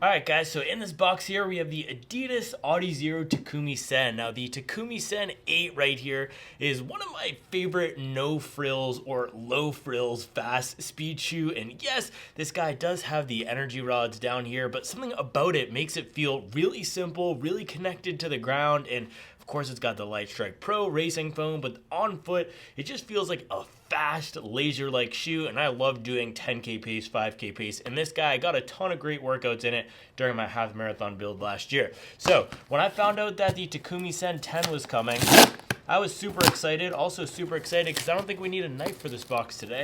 Alright guys, so in this box here we have the Adidas Adizero Takumi Sen. Now the Takumi Sen 8 right here is one of my favorite no frills or low frills fast speed shoe, and yes, this guy does have the energy rods down here, but something about it makes it feel really simple, really connected to the ground, and of course it's got the Light Strike Pro racing foam, but on foot it just feels like a fast laser-like shoe, and I love doing 10k pace, 5k pace, and this guy got a ton of great workouts in it during my half marathon build last year. So when I found out that the Takumi Sen 10 was coming, I was super excited. Also super excited because I don't think we need a knife for this box today.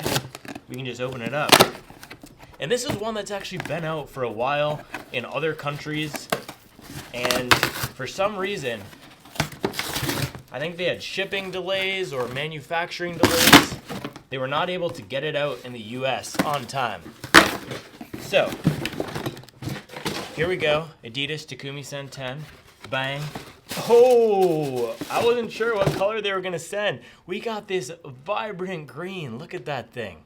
We can just open it up. And this is one that's actually been out for a while in other countries, and for some reason I think they had shipping delays or manufacturing delays. They were not able to get it out in the US on time. So, here we go. Adidas Takumi Sen 10. Bang. Oh, I wasn't sure what color they were going to send. We got this vibrant green. Look at that thing.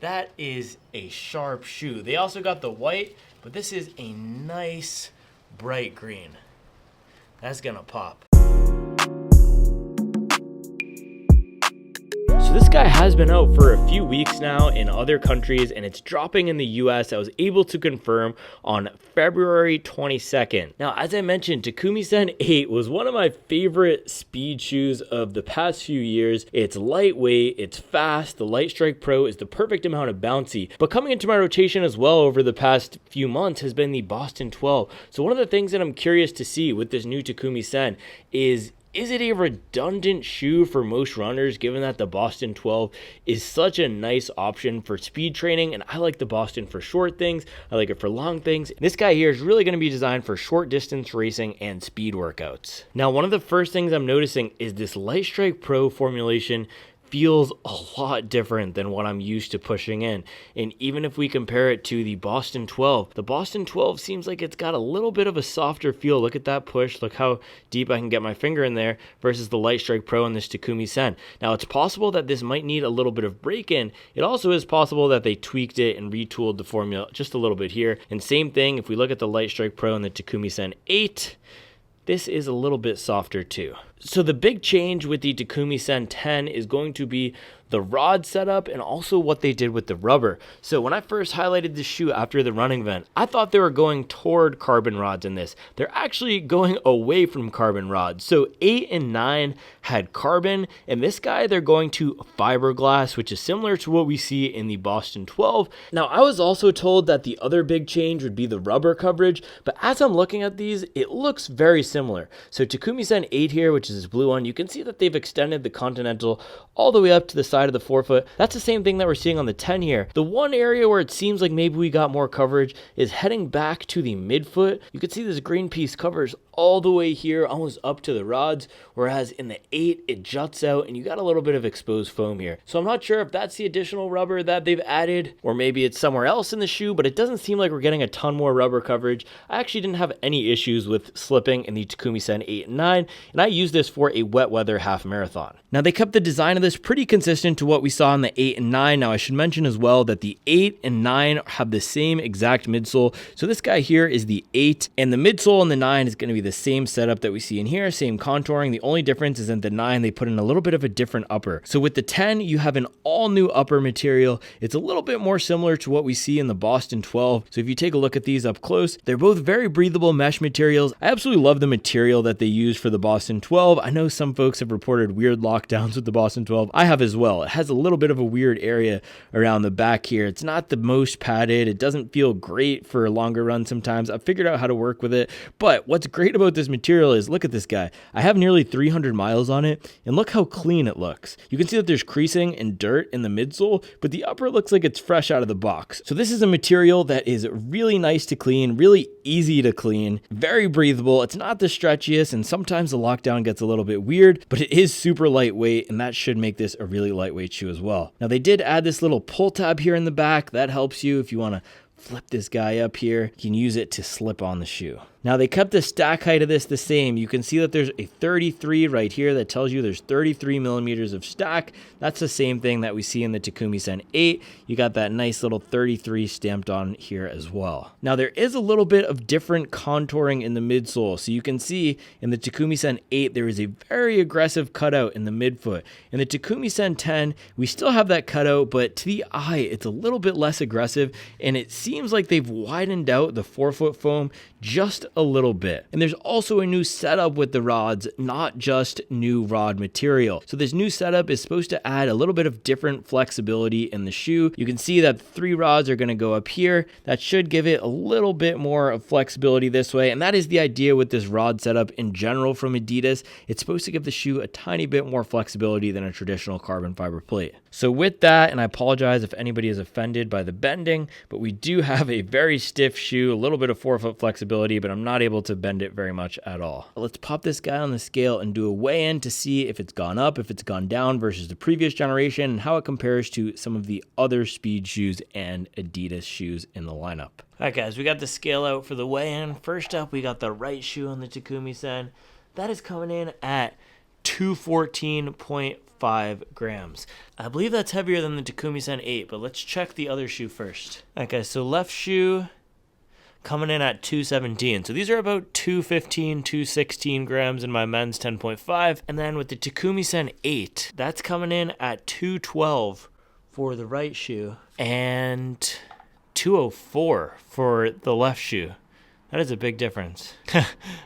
That is a sharp shoe. They also got the white, but this is a nice bright green. That's going to pop. So this guy has been out for a few weeks now in other countries, and it's dropping in the US. I was able to confirm on February 22nd. Now, as I mentioned, Takumi Sen 8 was one of my favorite speed shoes of the past few years. It's lightweight, it's fast, the Light Strike Pro is the perfect amount of bouncy. But coming into my rotation as well over the past few months has been the Boston 12. So one of the things that I'm curious to see with this new Takumi Sen is it a redundant shoe for most runners, given that the Boston 12 is such a nice option for speed training? And I like the Boston for short things. I like it for long things. This guy here is really going to be designed for short distance racing and speed workouts. Now, one of the first things I'm noticing is this Light Strike Pro formulation feels a lot different than what I'm used to pushing in. And even if we compare it to the Boston 12 seems like it's got a little bit of a softer feel. Look at that push. Look how deep I can get my finger in there versus the Light Strike Pro and this Takumi Sen. Now, it's possible that this might need a little bit of break-in. It also is possible that they tweaked it and retooled the formula just a little bit here. And same thing, if we look at the Light Strike Pro and the Takumi Sen 8, this is a little bit softer too. So the big change with the Takumi Sen 10 is going to be the rod setup and also what they did with the rubber. So when I first highlighted this shoe after the running event, I thought they were going toward carbon rods in this. They're actually going away from carbon rods. So 8 and 9 had carbon, and this guy they're going to fiberglass, which is similar to what we see in the Boston 12. Now, I was also told that the other big change would be the rubber coverage, but as I'm looking at these, it looks very similar. So Takumi Sen 8 here, which is this blue one, you can see that they've extended the Continental all the way up to the side of the forefoot. That's the same thing that we're seeing on the 10 here. The one area where it seems like maybe we got more coverage is heading back to the midfoot. You can see this green piece covers all the way here, almost up to the rods, whereas in the 8, it juts out and you got a little bit of exposed foam here. So I'm not sure if that's the additional rubber that they've added, or maybe it's somewhere else in the shoe, but it doesn't seem like we're getting a ton more rubber coverage. I actually didn't have any issues with slipping in the Takumi Sen 8 and 9, and I used this for a wet weather half marathon. Now, they kept the design of this pretty consistent to what we saw in the 8 and 9. Now, I should mention as well that the 8 and 9 have the same exact midsole. So this guy here is the 8, and the midsole in the 9 is going to be the same setup that we see in here, same contouring. The only difference is in the 9, they put in a little bit of a different upper. So with the 10, you have an all new upper material. It's a little bit more similar to what we see in the Boston 12. So if you take a look at these up close, they're both very breathable mesh materials. I absolutely love the material that they use for the Boston 12. I know some folks have reported weird lockdowns with the Boston 12. I have as well. It has a little bit of a weird area around the back here. It's not the most padded. It doesn't feel great for a longer run sometimes. I've figured out how to work with it. But what's great about this material is, look at this guy. I have nearly 300 miles on it, and look how clean it looks. You can see that there's creasing and dirt in the midsole, but the upper looks like it's fresh out of the box. So this is a material that is really nice to clean, really easy to clean, very breathable. It's not the stretchiest, and sometimes the lockdown gets a little bit weird, but it is super lightweight, and that should make this a really lightweight shoe as well. Now, they did add this little pull tab here in the back. That helps you if you want to flip this guy up here. You can use it to slip on the shoe. Now they kept the stack height of this the same. You can see that there's a 33 right here that tells you there's 33 millimeters of stack. That's the same thing that we see in the Takumi Sen 8. You got that nice little 33 stamped on here as well. Now there is a little bit of different contouring in the midsole. So you can see in the Takumi Sen 8, there is a very aggressive cutout in the midfoot. In the Takumi Sen 10, we still have that cutout, but to the eye, it's a little bit less aggressive, and it seems like they've widened out the forefoot foam just a little bit. And there's also a new setup with the rods, not just new rod material. So this new setup is supposed to add a little bit of different flexibility in the shoe. You can see that 3 rods are going to go up here. That should give it a little bit more of flexibility this way. And that is the idea with this rod setup in general from Adidas. It's supposed to give the shoe a tiny bit more flexibility than a traditional carbon fiber plate. So with that, and I apologize if anybody is offended by the bending, but we do have a very stiff shoe, a little bit of forefoot flexibility, but I'm not able to bend it very much at all. Let's pop this guy on the scale and do a weigh-in to see if it's gone up, if it's gone down versus the previous generation, and how it compares to some of the other speed shoes and Adidas shoes in the lineup. All right, guys, we got the scale out for the weigh-in. First up, we got the right shoe on the Takumi Sen. That is coming in at 214.5 grams. I believe that's heavier than the Takumi Sen 8, but let's check the other shoe first. Okay, so left shoe coming in at 217. So these are about 215, 216 grams in my men's 10.5. And then with the Takumi Sen 8, that's coming in at 212 for the right shoe and 204 for the left shoe. That is a big difference.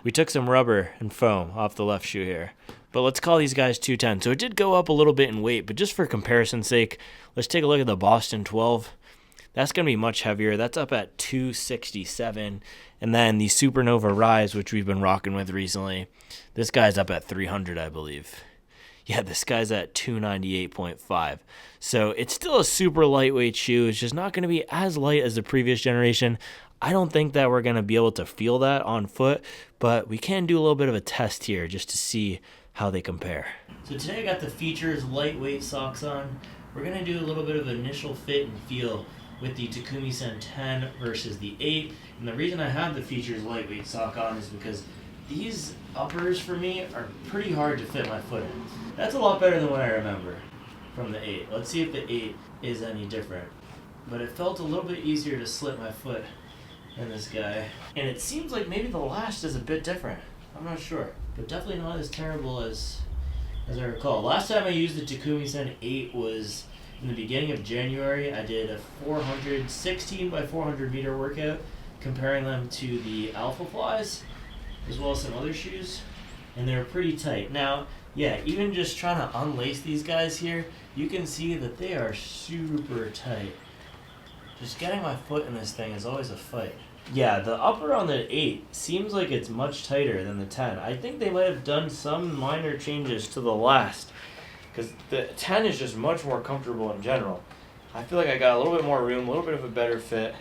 We took some rubber and foam off the left shoe here. But let's call these guys 210. So it did go up a little bit in weight, but just for comparison's sake, let's take a look at the Boston 12. That's going to be much heavier. That's up at 267. And then the Supernova Rise, which we've been rocking with recently, this guy's up at 300, I believe. Yeah, this guy's at 298.5. So it's still a super lightweight shoe. It's just not going to be as light as the previous generation. I don't think that we're going to be able to feel that on foot, but we can do a little bit of a test here just to see how they compare. So today I got the Features lightweight socks on. We're going to do a little bit of initial fit and feel with the Takumi Sen 10 versus the 8. And the reason I have the Features lightweight sock on is because these uppers for me are pretty hard to fit my foot in. That's a lot better than what I remember from the 8. Let's see if the 8 is any different. But it felt a little bit easier to slip my foot in this guy. And it seems like maybe the last is a bit different. I'm not sure. But definitely not as terrible as I recall. Last time I used the Takumi Sen 8 was in the beginning of January. I did a 416 by 400 meter workout, comparing them to the Alpha Flies, as well as some other shoes, and they were pretty tight. Now, yeah, even just trying to unlace these guys here, you can see that they are super tight. Just getting my foot in this thing is always a fight. Yeah, the upper on the 8 seems like it's much tighter than the 10. I think they might have done some minor changes to the last, because the 10 is just much more comfortable in general. I feel like I got a little bit more room, a little bit of a better fit.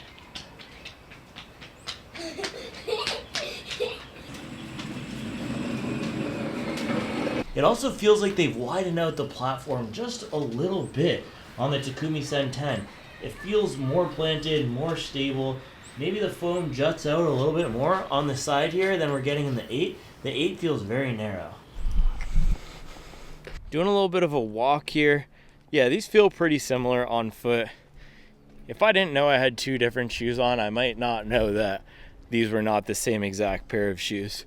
It also feels like they've widened out the platform just a little bit on the Takumi Sen 10. It feels more planted, more stable. Maybe the foam juts out a little bit more on the side here than we're getting in the 8. The 8 feels very narrow. Doing a little bit of a walk here. Yeah, these feel pretty similar on foot. If I didn't know I had 2 different shoes on, I might not know that these were not the same exact pair of shoes.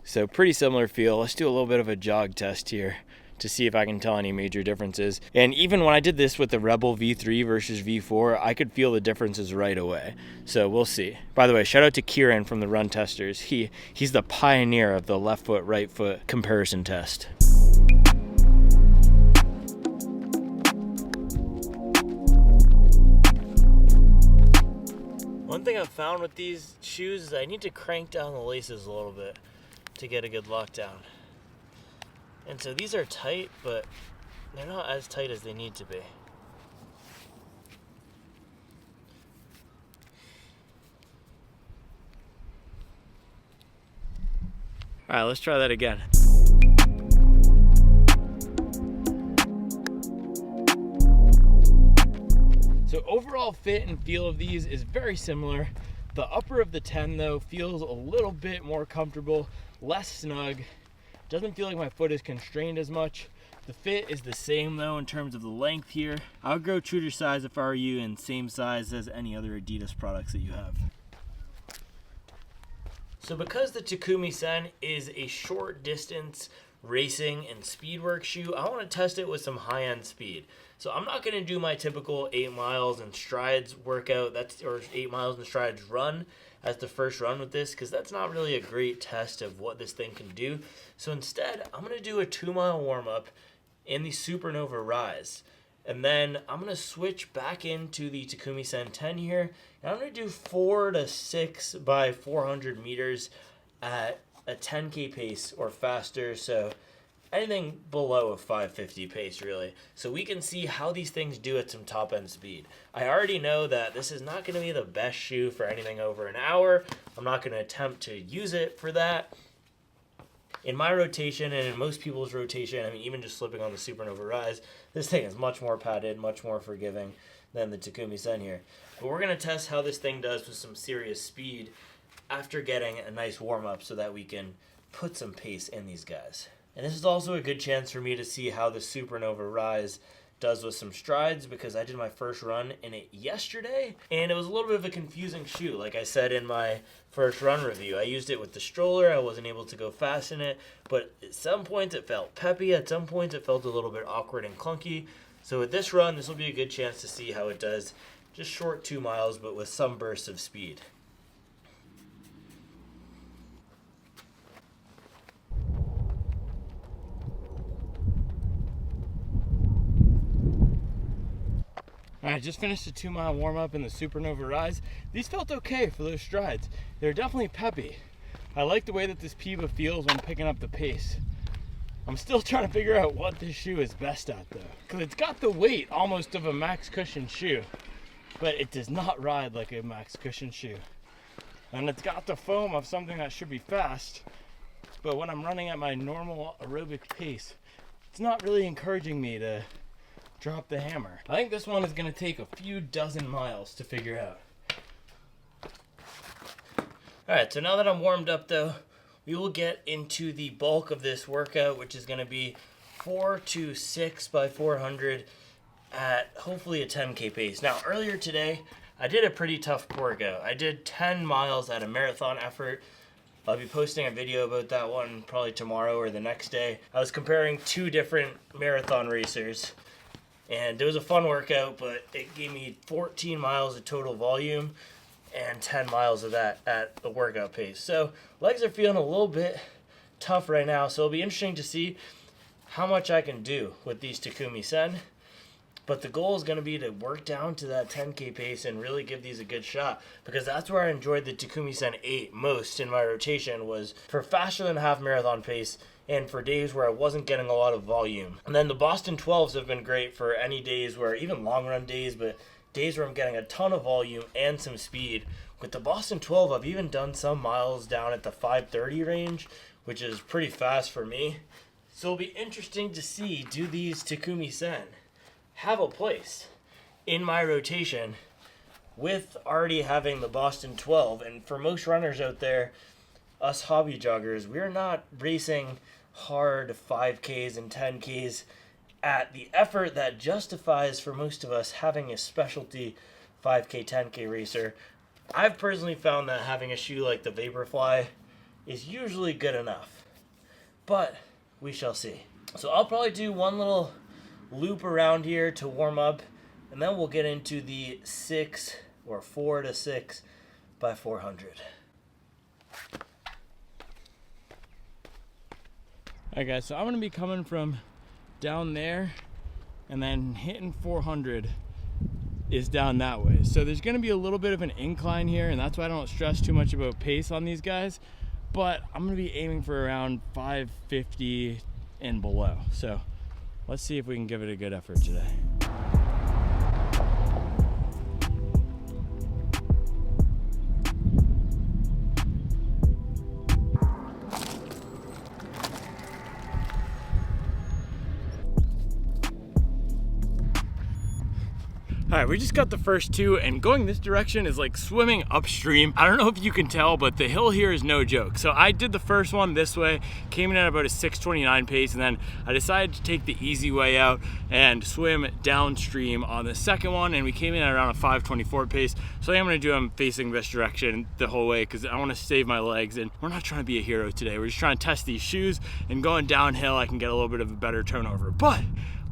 So pretty similar feel. Let's do a little bit of a jog test here to see if I can tell any major differences. And even when I did this with the Rebel V3 versus V4, I could feel the differences right away. So we'll see. By the way, shout out to Kieran from the Run Testers. He's the pioneer of the left foot, right foot comparison test. One thing I've found with these shoes is I need to crank down the laces a little bit to get a good lockdown. And so these are tight, but they're not as tight as they need to be. All right, let's try that again. So So overall fit and feel of these is very similar. The upper of the 10 though feels a little bit more comfortable, less snug. Doesn't feel like my foot is constrained as much. The fit is the same though in terms of the length here. I would go true to size if I were you, and same size as any other Adidas products that you have. So because the Takumi Sen is a short distance racing and speed work shoe, I want to test it with some high-end speed. So I'm not going to do my typical 8 miles and strides workout, or 8 miles and strides run as the first run with this, because that's not really a great test of what this thing can do. So instead, I'm going to do a 2-mile warm-up in the Supernova Rise. And then I'm going to switch back into the Takumi Sen 10 here. And I'm going to do 4 to 6 by 400 meters at a 10K pace or faster. So anything below a 550 pace, really. So we can see how these things do at some top end speed. I already know that this is not going to be the best shoe for anything over an hour. I'm not going to attempt to use it for that. In my rotation and in most people's rotation, I mean, even just slipping on the Supernova Rise, this thing is much more padded, much more forgiving than the Takumi Sen here. But we're going to test how this thing does with some serious speed after getting a nice warm-up so that we can put some pace in these guys. And this is also a good chance for me to see how the Supernova Rise does with some strides, because I did my first run in it yesterday and it was a little bit of a confusing shoe. Like I said in my first run review, I used it with the stroller. I wasn't able to go fast in it, but at some points it felt peppy, at some points it felt a little bit awkward and clunky. So with this run, this will be a good chance to see how it does. Just short 2 miles, but with some bursts of speed. I just finished a 2-mile warm-up in the Supernova Rise. These felt okay for those strides. They're definitely peppy. I like the way that this Piba feels when picking up the pace. I'm still trying to figure out what this shoe is best at though, because it's got the weight almost of a max cushion shoe, but it does not ride like a max cushion shoe. And it's got the foam of something that should be fast, but when I'm running at my normal aerobic pace, it's not really encouraging me to drop the hammer. I think this one is going to take a few dozen miles to figure out. Alright, so now that I'm warmed up though, we will get into the bulk of this workout, which is going to be 4 to 6 by 400 at hopefully a 10K pace. Now, earlier today, I did a pretty tough workout. I did 10 miles at a marathon effort. I'll be posting a video about that one probably tomorrow or the next day. I was comparing 2 different marathon racers, and it was a fun workout, but it gave me 14 miles of total volume and 10 miles of that at the workout pace. So legs are feeling a little bit tough right now, so it'll be interesting to see how much I can do with these Takumi Sen. But the goal is going to be to work down to that 10K pace and really give these a good shot, because that's where I enjoyed the Takumi Sen 8 most in my rotation, was for faster than half marathon pace and for days where I wasn't getting a lot of volume. And then the Boston 12s have been great for any days where, even long run days, but days where I'm getting a ton of volume and some speed. With the Boston 12, I've even done some miles down at the 5:30 range, which is pretty fast for me. So it'll be interesting to see, do these Takumi Sen have a place in my rotation with already having the Boston 12? And for most runners out there, us hobby joggers, we're not racing hard 5Ks and 10Ks at the effort that justifies for most of us having a specialty 5K, 10K racer. I've personally found that having a shoe like the Vaporfly is usually good enough, but we shall see. So I'll probably do one little loop around here to warm up, and then we'll get into the 4 to 6 by 400. Alright guys, so I'm going to be coming from down there, and then hitting 400 is down that way. So there's going to be a little bit of an incline here, and that's why I don't stress too much about pace on these guys, but I'm going to be aiming for around 550 and below. So let's see if we can give it a good effort today. All right, we just got the first two, and going this direction is like swimming upstream. I don't know if you can tell, but the hill here is no joke. So I did the first one this way, came in at about a 6:29 pace, and then I decided to take the easy way out and swim downstream on the second one, and we came in at around a 5:24 pace. So I'm gonna do them facing this direction the whole way because I wanna save my legs, and we're not trying to be a hero today. We're just trying to test these shoes, and going downhill, I can get a little bit of a better turnover. But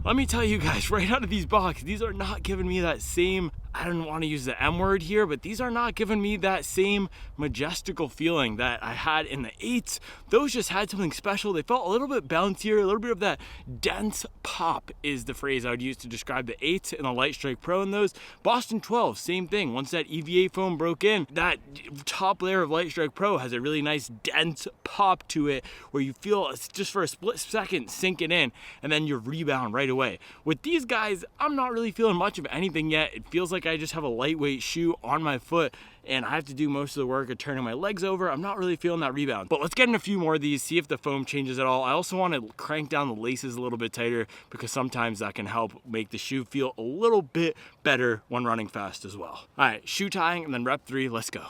let me tell you guys, right out of these boxes, these are not giving me that same, I don't want to use the M word here, but these are not giving me that same majestical feeling that I had in the 8s. Those just had something special. They felt a little bit bouncier, a little bit of that dense pop is the phrase I would use to describe the 8s and the Light Strike Pro in those. Boston 12, same thing. Once that EVA foam broke in, that top layer of Light Strike Pro has a really nice dense pop to it where you feel it's just for a split second sinking in, and then you rebound right away. With these guys, I'm not really feeling much of anything yet. It feels like I just have a lightweight shoe on my foot, and I have to do most of the work of turning my legs over. I'm not really feeling that rebound. But let's get in a few more of these, see if the foam changes at all. I also want to crank down the laces a little bit tighter because sometimes that can help make the shoe feel a little bit better when running fast as well. All right, shoe tying and then rep 3, let's go.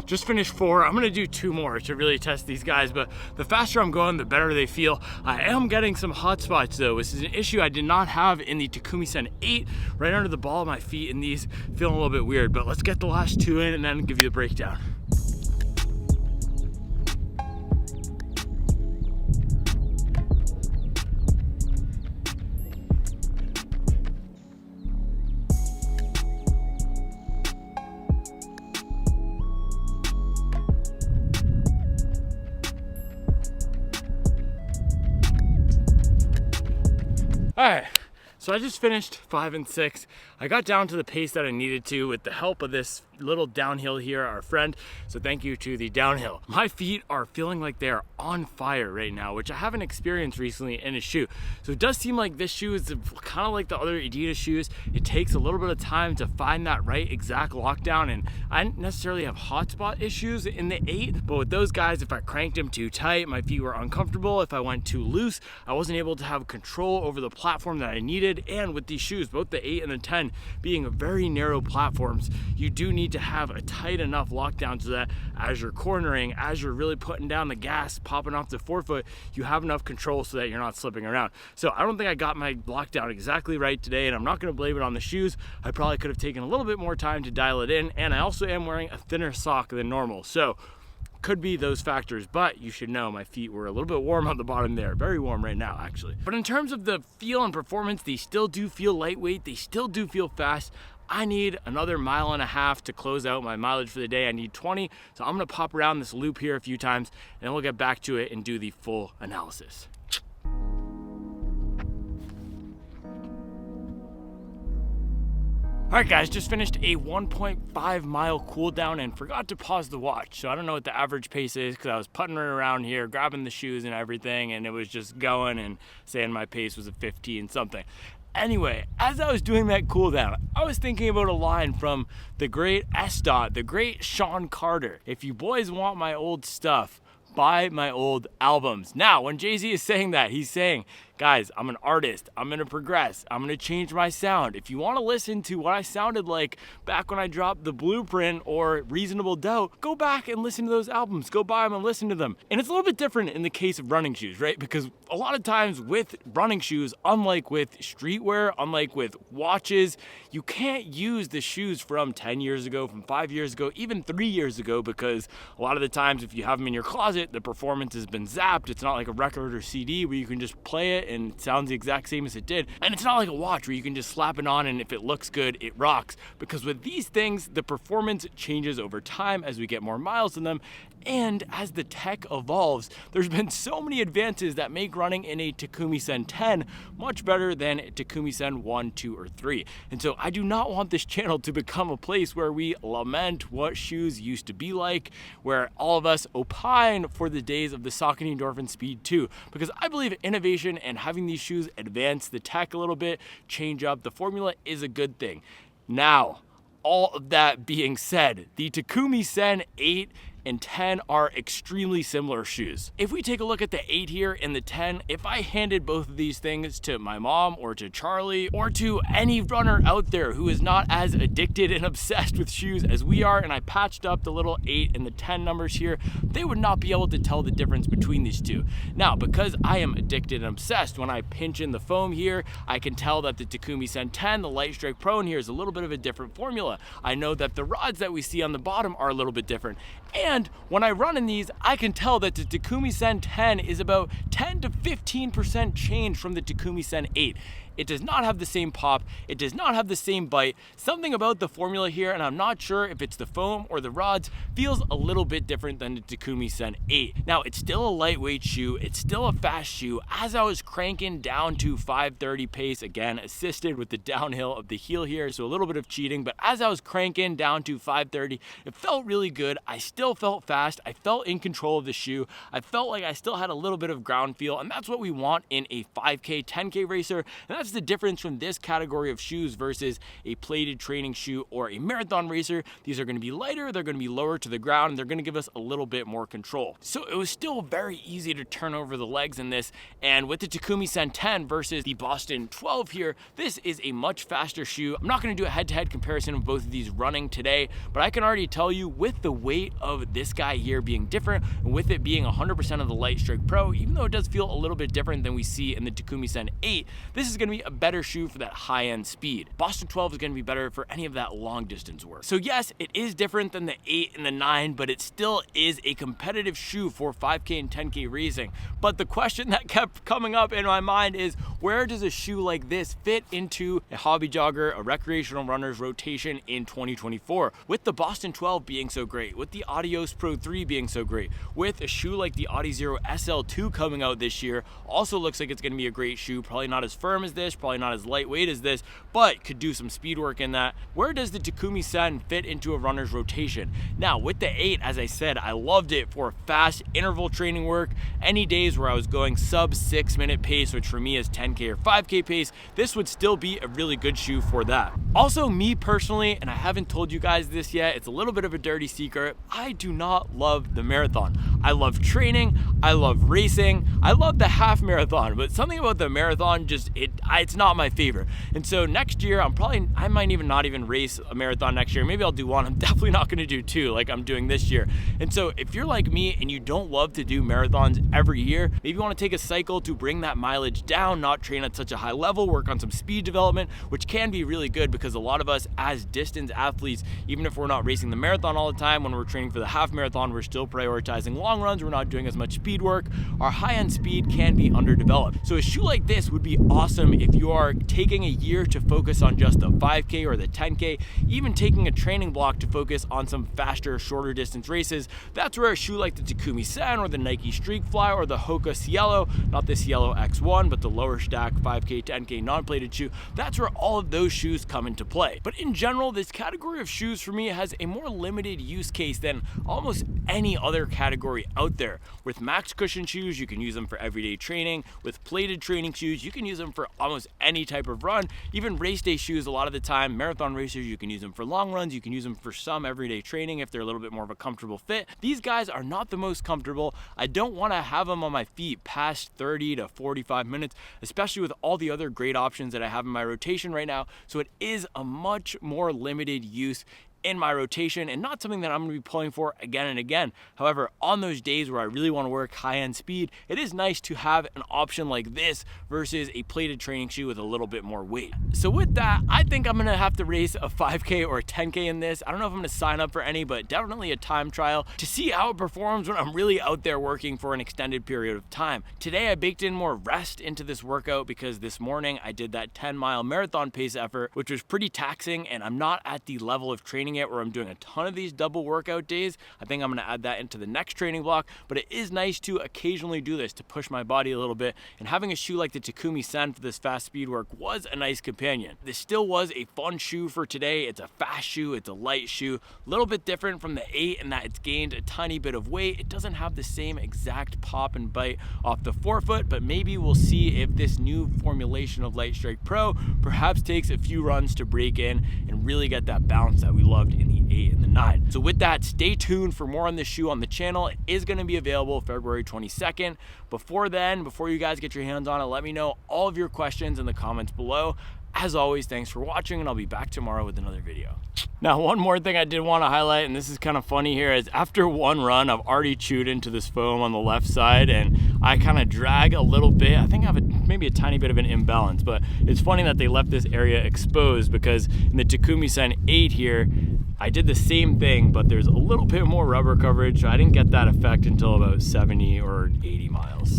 Just finished 4. I'm gonna do 2 more to really test these guys, but the faster I'm going, the better they feel. I am getting some hot spots though. This is an issue I did not have in the Takumi Sen 8, right under the ball of my feet, and these feeling a little bit weird, but let's get the last 2 in and then give you the breakdown. All right, so I just finished 5 and 6. I got down to the pace that I needed to with the help of this little downhill here, our friend. So thank you to the downhill. My feet are feeling like they're on fire right now, which I haven't experienced recently in a shoe. So it does seem like this shoe is kind of like the other Adidas shoes. It takes a little bit of time to find that right exact lockdown, and I didn't necessarily have hotspot issues in the 8, but with those guys, if I cranked them too tight, my feet were uncomfortable. If I went too loose, I wasn't able to have control over the platform that I needed. And with these shoes, both the 8 and the 10 being very narrow platforms, you do need to have a tight enough lockdown so that as you're cornering, as you're really putting down the gas, popping off the forefoot, you have enough control so that you're not slipping around. So I don't think I got my lockdown exactly right today, and I'm not going to blame it on the shoes. I probably could have taken a little bit more time to dial it in, and I also am wearing a thinner sock than normal. So could be those factors, but you should know my feet were a little bit warm on the bottom there. Very warm right now, actually. But in terms of the feel and performance, they still do feel lightweight. They still do feel fast. I need another 1.5 miles to close out my mileage for the day. I need 20. So I'm gonna pop around this loop here a few times, and then we'll get back to it and do the full analysis. All right, guys, just finished a 1.5 mile cool down and forgot to pause the watch. So I don't know what the average pace is because I was putting around here, grabbing the shoes and everything, and it was just going and saying my pace was a 15 something. Anyway, as I was doing that cool down, I was thinking about a line from the great S-Dot, the great Sean Carter. If you boys want my old stuff, buy my old albums. Now, when Jay-Z is saying that, he's saying, guys, I'm an artist. I'm gonna progress. I'm gonna change my sound. If you wanna listen to what I sounded like back when I dropped The Blueprint or Reasonable Doubt, go back and listen to those albums. Go buy them and listen to them. And it's a little bit different in the case of running shoes, right? Because a lot of times with running shoes, unlike with streetwear, unlike with watches, you can't use the shoes from 10 years ago, from 5 years ago, even 3 years ago, because a lot of the times if you have them in your closet, the performance has been zapped. It's not like a record or CD where you can just play it and it sounds the exact same as it did. And it's not like a watch where you can just slap it on and if it looks good, it rocks. Because with these things, the performance changes over time as we get more miles in them. And as the tech evolves, there's been so many advances that make running in a Takumi Sen 10 much better than Takumi Sen 1, 2, or 3. And so I do not want this channel to become a place where we lament what shoes used to be like, where all of us opine for the days of the Saucony Endorphin Speed 2, because I believe innovation and having these shoes advance the tech a little bit, change up the formula is a good thing. Now, all of that being said, the Takumi Sen 8 and 10 are extremely similar shoes. If we take a look at the 8 here and the 10, if I handed both of these things to my mom or to Charlie or to any runner out there who is not as addicted and obsessed with shoes as we are, and I patched up the little 8 and the 10 numbers here, they would not be able to tell the difference between these two. Now, because I am addicted and obsessed, when I pinch in the foam here, I can tell that the Takumi Sen 10, the Light Strike Pro in here, is a little bit of a different formula. I know that the rods that we see on the bottom are a little bit different. And when I run in these, I can tell that the Takumi Sen 10 is about 10 to 15% change from the Takumi Sen 8. It does not have the same pop. It does not have the same bite. Something about the formula here, and I'm not sure if it's the foam or the rods, feels a little bit different than the Takumi Sen 8. Now, it's still a lightweight shoe. It's still a fast shoe. As I was cranking down to 5:30 pace, again, assisted with the downhill of the heel here, so a little bit of cheating, but as I was cranking down to 5:30, it felt really good. I still felt fast. I felt in control of the shoe. I felt like I still had a little bit of ground feel, and that's what we want in a 5K, 10K racer, and that's the difference from this category of shoes versus a plated training shoe or a marathon racer. These are going to be lighter, they're going to be lower to the ground, and they're going to give us a little bit more control. So it was still very easy to turn over the legs in this, and with the Takumi Sen 10 versus the Boston 12 here, this is a much faster shoe. I'm not going to do a head-to-head comparison of both of these running today, but I can already tell you with the weight of this guy here being different, and with it being 100% of the Light Strike Pro, even though it does feel a little bit different than we see in the Takumi Sen 8, this is going to be a better shoe for that high-end speed. Boston 12 is going to be better for any of that long distance work. So yes, it is different than the 8 and the 9, but it still is a competitive shoe for 5K and 10K racing. But the question that kept coming up in my mind is, where does a shoe like this fit into a hobby jogger, a recreational runner's rotation in 2024? With the Boston 12 being so great, with the Adios Pro 3 being so great, with a shoe like the Adizero SL2 coming out this year, also looks like it's going to be a great shoe, probably not as firm as this, probably not as lightweight as this, but could do some speed work in that. Where does the Takumi Sen fit into a runner's rotation? Now, with the 8, as I said, I loved it for fast interval training work. Any days where I was going sub 6-minute pace, which for me is 10K or 5K pace, this would still be a really good shoe for that. Also, me personally, and I haven't told you guys this yet, it's a little bit of a dirty secret, I do not love the marathon. I love training, I love racing, I love the half marathon, but something about the marathon just, it's not my favorite. And so next year, I might even not even race a marathon next year. Maybe I'll do one. I'm definitely not going to do 2 like I'm doing this year. And so if you're like me and you don't love to do marathons every year, maybe you want to take a cycle to bring that mileage down, not train at such a high level, work on some speed development, which can be really good because a lot of us as distance athletes, even if we're not racing the marathon all the time, when we're training for the half marathon, we're still prioritizing long runs. We're not doing as much speed work. Our high-end speed can be underdeveloped. So a shoe like this would be awesome if you are taking a year to focus on just the 5K or the 10K, even taking a training block to focus on some faster, shorter distance races. That's where a shoe like the Takumi Sen or the Nike Streak Fly or the Hoka Cielo, not the Cielo X1, but the lower stack 5K, 10K non-plated shoe, that's where all of those shoes come into play. But in general, this category of shoes for me has a more limited use case than almost any other category out there. With max cushion shoes, you can use them for everyday training. With plated training shoes, you can use them for almost any type of run. Even race day shoes, a lot of the time, marathon racers, you can use them for long runs. You can use them for some everyday training if they're a little bit more of a comfortable fit. These guys are not the most comfortable. I don't want to have them on my feet past 30 to 45 minutes, especially with all the other great options that I have in my rotation right now. So it is a much more limited use in my rotation and not something that I'm going to be pulling for again and again. However, on those days where I really want to work high-end speed, it is nice to have an option like this versus a plated training shoe with a little bit more weight. So with that, I think I'm going to have to race a 5K or a 10K in this. I don't know if I'm going to sign up for any, but definitely a time trial to see how it performs when I'm really out there working for an extended period of time. Today, I baked in more rest into this workout because this morning I did that 10-mile marathon pace effort, which was pretty taxing, and I'm not at the level of training doing it where I'm doing a ton of these double workout days. I think I'm gonna add that into the next training block, but it is nice to occasionally do this to push my body a little bit, and having a shoe like the Takumi Sen for this fast speed work was a nice companion. This still was a fun shoe for today. It's a fast shoe, it's a light shoe, a little bit different from the 8 in that it's gained a tiny bit of weight. It doesn't have the same exact pop and bite off the forefoot, but maybe we'll see if this new formulation of Light Strike Pro perhaps takes a few runs to break in and really get that bounce that we loved in the 8 and the 9. So with that, stay tuned for more on this shoe on the channel. It is going to be available February 22nd. Before then, before you guys get your hands on it, let me know all of your questions in the comments below. As always, thanks for watching, and I'll be back tomorrow with another video. Now, one more thing I did want to highlight, and this is kind of funny here, is after one run, I've already chewed into this foam on the left side, and I kind of drag a little bit. I think I have maybe a tiny bit of an imbalance, but it's funny that they left this area exposed, because in the Takumi Sen 8 here, I did the same thing, but there's a little bit more rubber coverage, so I didn't get that effect until about 70 or 80 miles.